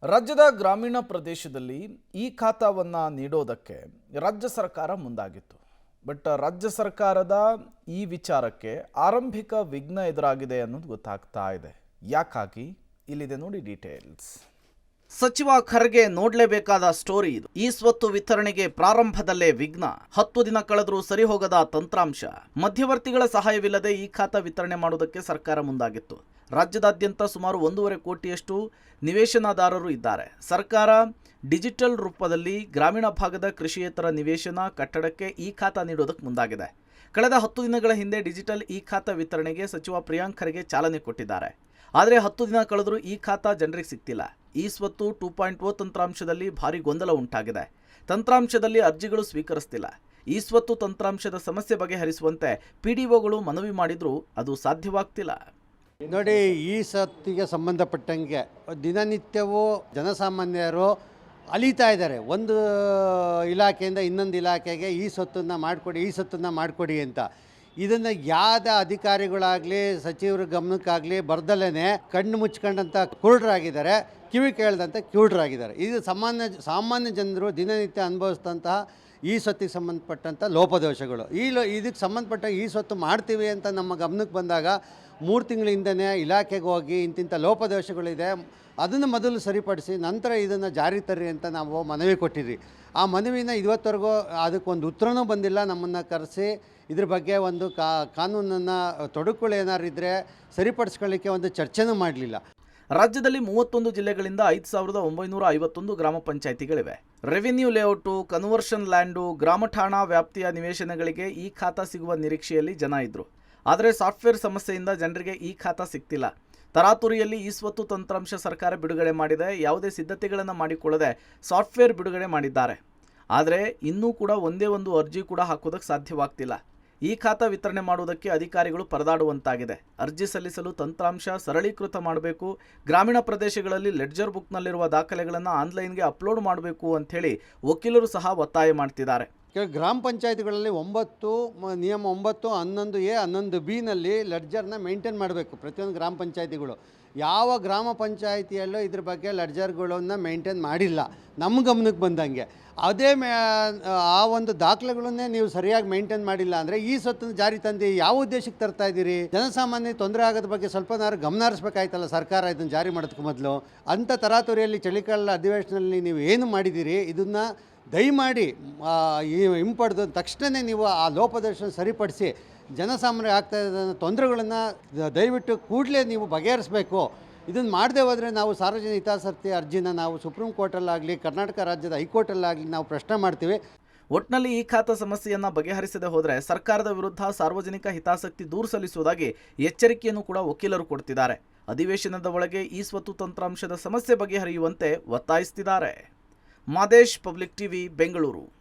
ರಾಜ್ಯದ ಗ್ರಾಮೀಣ ಪ್ರದೇಶದಲ್ಲಿ ಈ ಖಾತಾವನ್ನು ನೀಡೋದಕ್ಕೆ ರಾಜ್ಯ ಸರ್ಕಾರ ಮುಂದಾಗಿತ್ತು. ಬಟ್ ರಾಜ್ಯ ಸರ್ಕಾರದ ಈ ವಿಚಾರಕ್ಕೆ ಆರಂಭಿಕ ವಿಘ್ನ ಎದುರಾಗಿದೆ ಅನ್ನೋದು ಗೊತ್ತಾಗ್ತಾ ಇದೆ. ಯಾಕಾಗಿ ಇಲ್ಲಿದೆ ನೋಡಿ ಡೀಟೇಲ್ಸ್. ಸಚಿವ ಖರ್ಗೆ ನೋಡಲೇಬೇಕಾದ ಸ್ಟೋರಿ ಇದು. ಈ ಸ್ವತ್ತು ವಿತರಣೆಗೆ ಪ್ರಾರಂಭದಲ್ಲೇ ವಿಘ್ನ. 10 ದಿನ ಕಳೆದರೂ ಸರಿ ಹೋಗದ ತಂತ್ರಾಂಶ. ಮಧ್ಯವರ್ತಿಗಳ ಸಹಾಯವಿಲ್ಲದೆ ಈ ಖಾತಾ ವಿತರಣೆ ಮಾಡುವುದಕ್ಕೆ ಸರ್ಕಾರ ಮುಂದಾಗಿತ್ತು. ರಾಜ್ಯದಾದ್ಯಂತ ಸುಮಾರು 1.5 ಕೋಟಿಯಷ್ಟು ನಿವೇಶನದಾರರು ಇದ್ದಾರೆ. ಸರ್ಕಾರ ಡಿಜಿಟಲ್ ರೂಪದಲ್ಲಿ ಗ್ರಾಮೀಣ ಭಾಗದ ಕೃಷಿಯೇತರ ನಿವೇಶನ ಕಟ್ಟಡಕ್ಕೆ ಈ ಖಾತಾ ನೀಡೋದಕ್ಕೆ ಮುಂದಾಗಿದೆ. ಕಳೆದ 10 ದಿನಗಳ ಹಿಂದೆ ಡಿಜಿಟಲ್ ಈ ಖಾತಾ ವಿತರಣೆಗೆ ಸಚಿವ ಪ್ರಿಯಾಂಕ್ ಖರ್ಗೆ ಚಾಲನೆ ಕೊಟ್ಟಿದ್ದಾರೆ. ಆದರೆ 10 ದಿನ ಕಳೆದರೂ ಈ ಖಾತಾ ಜನರಿಗೆ ಸಿಗ್ತಿಲ್ಲ. ಈ ಸ್ವತ್ತು 2.0 ತಂತ್ರಾಂಶದಲ್ಲಿ ಭಾರಿ ಗೊಂದಲ ಉಂಟಾಗಿದೆ. ತಂತ್ರಾಂಶದಲ್ಲಿ ಅರ್ಜಿಗಳು ಸ್ವೀಕರಿಸ್ತಿಲ್ಲ. ಈ ಸ್ವತ್ತು ತಂತ್ರಾಂಶದ ಸಮಸ್ಯೆ ಬಗೆಹರಿಸುವಂತೆ ಪಿಡಿಒಗಳು ಮನವಿ ಮಾಡಿದರೂ ಅದು ಸಾಧ್ಯವಾಗ್ತಿಲ್ಲ. ನೋಡಿ, ಈ ಸತ್ತಿಗೆ ಸಂಬಂಧಪಟ್ಟಂಗೆ ದಿನನಿತ್ಯವೂ ಜನಸಾಮಾನ್ಯರು ಅಲಿತಾ ಇದ್ದಾರೆ. ಒಂದು ಇಲಾಖೆಯಿಂದ ಇನ್ನೊಂದು ಇಲಾಖೆಗೆ ಈ ಸೊತ್ತನ್ನು ಮಾಡಿಕೊಡಿ ಅಂತ. ಇದನ್ನು ಯಾವುದೇ ಅಧಿಕಾರಿಗಳಾಗಲಿ ಸಚಿವರ ಗಮನಕ್ಕಾಗಲಿ ಬರ್ದಲೇ ಕಣ್ಣು ಮುಚ್ಕೊಂಡಂಥ ಕುರುಡರಾಗಿದ್ದಾರೆ, ಕಿವಿ ಕೇಳ್ದಂಥ ಕಿವುಡರಾಗಿದ್ದಾರೆ. ಇದು ಸಾಮಾನ್ಯ ಜನರು ದಿನನಿತ್ಯ ಅನುಭವಿಸಿದಂತಹ ಈ ಸೊತ್ತಿಗೆ ಸಂಬಂಧಪಟ್ಟಂಥ ಲೋಪದೋಷಗಳು. ಇದಕ್ಕೆ ಸಂಬಂಧಪಟ್ಟ ಈ ಸೊತ್ತು ಮಾಡ್ತೀವಿ ಅಂತ ನಮ್ಮ ಗಮನಕ್ಕೆ ಬಂದಾಗ 3 ತಿಂಗಳಿಂದನೇ ಇಲಾಖೆಗೆ ಹೋಗಿ ಇಂತಿಂಥ ಲೋಪದೋಷಗಳಿದೆ, ಅದನ್ನು ಮೊದಲು ಸರಿಪಡಿಸಿ ನಂತರ ಇದನ್ನು ಜಾರಿ ತರ್ರಿ ಅಂತ ನಾವು ಮನವಿ ಕೊಟ್ಟಿದ್ವಿ. ಆ ಮನವಿನ ಇವತ್ತವರೆಗೂ ಅದಕ್ಕೊಂದು ಉತ್ತರನೂ ಬಂದಿಲ್ಲ. ನಮ್ಮನ್ನು ಕರೆಸಿ ಇದ್ರ ಬಗ್ಗೆ ಒಂದು ಕಾನೂನನ್ನು ತೊಡಕುಗಳು ಏನಾರು ಇದ್ದರೆ ಸರಿಪಡಿಸ್ಕೊಳ್ಳಿಕ್ಕೆ ಒಂದು ಚರ್ಚೆನೂ ಮಾಡಲಿಲ್ಲ. ರಾಜ್ಯದಲ್ಲಿ 31 ಜಿಲ್ಲೆಗಳಿಂದ 5,951 ಗ್ರಾಮ ಪಂಚಾಯಿತಿಗಳಿವೆ. ರೆವಿನ್ಯೂ ಲೇಔಟು, ಕನ್ವರ್ಷನ್ ಲ್ಯಾಂಡು, ಗ್ರಾಮ ಠಾಣಾ ವ್ಯಾಪ್ತಿಯ ನಿವೇಶನಗಳಿಗೆ ಈ ಖಾತಾ ಸಿಗುವ ನಿರೀಕ್ಷೆಯಲ್ಲಿ ಜನ ಇದ್ರು. ಆದರೆ ಸಾಫ್ಟ್ವೇರ್ ಸಮಸ್ಯೆಯಿಂದ ಜನರಿಗೆ ಈ ಖಾತಾ ಸಿಗ್ತಿಲ್ಲ. ತರಾತುರಿಯಲ್ಲಿ ಈ ಸ್ವತ್ತು ತಂತ್ರಾಂಶ ಸರ್ಕಾರ ಬಿಡುಗಡೆ ಮಾಡಿದೆ. ಯಾವುದೇ ಸಿದ್ಧತೆಗಳನ್ನು ಮಾಡಿಕೊಳ್ಳದೆ ಸಾಫ್ಟ್ವೇರ್ ಬಿಡುಗಡೆ ಮಾಡಿದ್ದಾರೆ. ಆದರೆ ಇನ್ನೂ ಕೂಡ ಒಂದೇ ಒಂದು ಅರ್ಜಿ ಕೂಡ ಹಾಕೋದಕ್ಕೆ ಸಾಧ್ಯವಾಗ್ತಿಲ್ಲ. ಈ ಖಾತಾ ವಿತರಣೆ ಮಾಡುವುದಕ್ಕೆ ಅಧಿಕಾರಿಗಳು ಪರದಾಡುವಂತಾಗಿದೆ. ಅರ್ಜಿ ಸಲ್ಲಿಸಲು ತಂತ್ರಾಂಶ ಸರಳೀಕೃತ ಮಾಡಬೇಕು. ಗ್ರಾಮೀಣ ಪ್ರದೇಶಗಳಲ್ಲಿ ಲೆಡ್ಜರ್ ಬುಕ್ನಲ್ಲಿರುವ ದಾಖಲೆಗಳನ್ನು ಆನ್ಲೈನ್ಗೆ ಅಪ್ಲೋಡ್ ಮಾಡಬೇಕು ಅಂಥೇಳಿ ವಕೀಲರು ಸಹ ಒತ್ತಾಯ ಮಾಡ್ತಿದ್ದಾರೆ. ಗ್ರಾಮ ಪಂಚಾಯತಿಗಳಲ್ಲಿ 9 ನಿಯಮ 9, 11A, 11Bನಲ್ಲಿ ಲೆಡ್ಜರ್ನ ಮೇಂಟೈನ್ ಮಾಡಬೇಕು ಪ್ರತಿಯೊಂದು ಗ್ರಾಮ ಪಂಚಾಯತಿಗಳು. ಯಾವ ಗ್ರಾಮ ಪಂಚಾಯಿತಿಯಲ್ಲೂ ಇದ್ರ ಬಗ್ಗೆ ಲೆಡ್ಜರ್ಗಳನ್ನು ಮೇಂಟೈನ್ ಮಾಡಿಲ್ಲ ನಮ್ಮ ಗಮನಕ್ಕೆ ಬಂದಂಗೆ. ಅದೇ ಆ ಒಂದು ದಾಖಲೆಗಳನ್ನೇ ನೀವು ಸರಿಯಾಗಿ ಮೇಂಟೈನ್ ಮಾಡಿಲ್ಲ ಅಂದರೆ ಈ ಸೊತ್ತನ್ನು ಜಾರಿ ತಂದು ಯಾವ ಉದ್ದೇಶಕ್ಕೆ ತರ್ತಾ ಇದ್ದೀರಿ? ಜನಸಾಮಾನ್ಯ ತೊಂದರೆ ಆಗೋದ್ರ ಬಗ್ಗೆ ಸ್ವಲ್ಪನಾರು ಗಮನ ಹರಿಸ್ಬೇಕಾಯ್ತಲ್ಲ ಸರ್ಕಾರ ಇದನ್ನು ಜಾರಿ ಮಾಡೋದಕ್ಕೆ ಮೊದಲು. ಅಂಥ ತರಾತುರಿಯಲ್ಲಿ ಚಳಿಗಾಲ ಅಧಿವೇಶನದಲ್ಲಿ ನೀವು ಏನು ಮಾಡಿದ್ದೀರಿ, ಇದನ್ನು ದಯಮಾಡಿ ಹಿಂಪಡೆದು ತಕ್ಷಣವೇ ನೀವು ಆ ಲೋಪದೋಷ ಸರಿಪಡಿಸಿ ಜನಸಾಮಾನ್ಯ ಆಗ್ತಾ ಇದ್ದ ತೊಂದರೆಗಳನ್ನು ದಯವಿಟ್ಟು ಕೂಡಲೇ ನೀವು ಬಗೆಹರಿಸಬೇಕು. ಇದನ್ನು ಮಾಡದೆ ಹೋದರೆ ನಾವು ಸಾರ್ವಜನಿಕ ಹಿತಾಸಕ್ತಿ ಅರ್ಜಿನ ನಾವು ಸುಪ್ರೀಂ ಕೋರ್ಟಲ್ಲಾಗಲಿ ಕರ್ನಾಟಕ ರಾಜ್ಯದ ಹೈಕೋರ್ಟಲ್ಲಾಗಲಿ ನಾವು ಪ್ರಶ್ನೆ ಮಾಡ್ತೀವಿ. ಒಟ್ಟಿನಲ್ಲಿ ಈ ಖಾತಾ ಸಮಸ್ಯೆಯನ್ನು ಬಗೆಹರಿಸದೆ ಹೋದರೆ ಸರ್ಕಾರದ ವಿರುದ್ಧ ಸಾರ್ವಜನಿಕ ಹಿತಾಸಕ್ತಿ ದೂರು ಸಲ್ಲಿಸುವುದಾಗಿ ಎಚ್ಚರಿಕೆಯನ್ನು ಕೂಡ ವಕೀಲರು ಕೊಡ್ತಿದ್ದಾರೆ. ಅಧಿವೇಶನದ ಒಳಗೆ ಈ ಸ್ವತ್ತು ತಂತ್ರಾಂಶದ ಸಮಸ್ಯೆ ಬಗೆಹರಿಯುವಂತೆ ಒತ್ತಾಯಿಸುತ್ತಿದ್ದಾರೆ. Madesh, public TV, Bengaluru.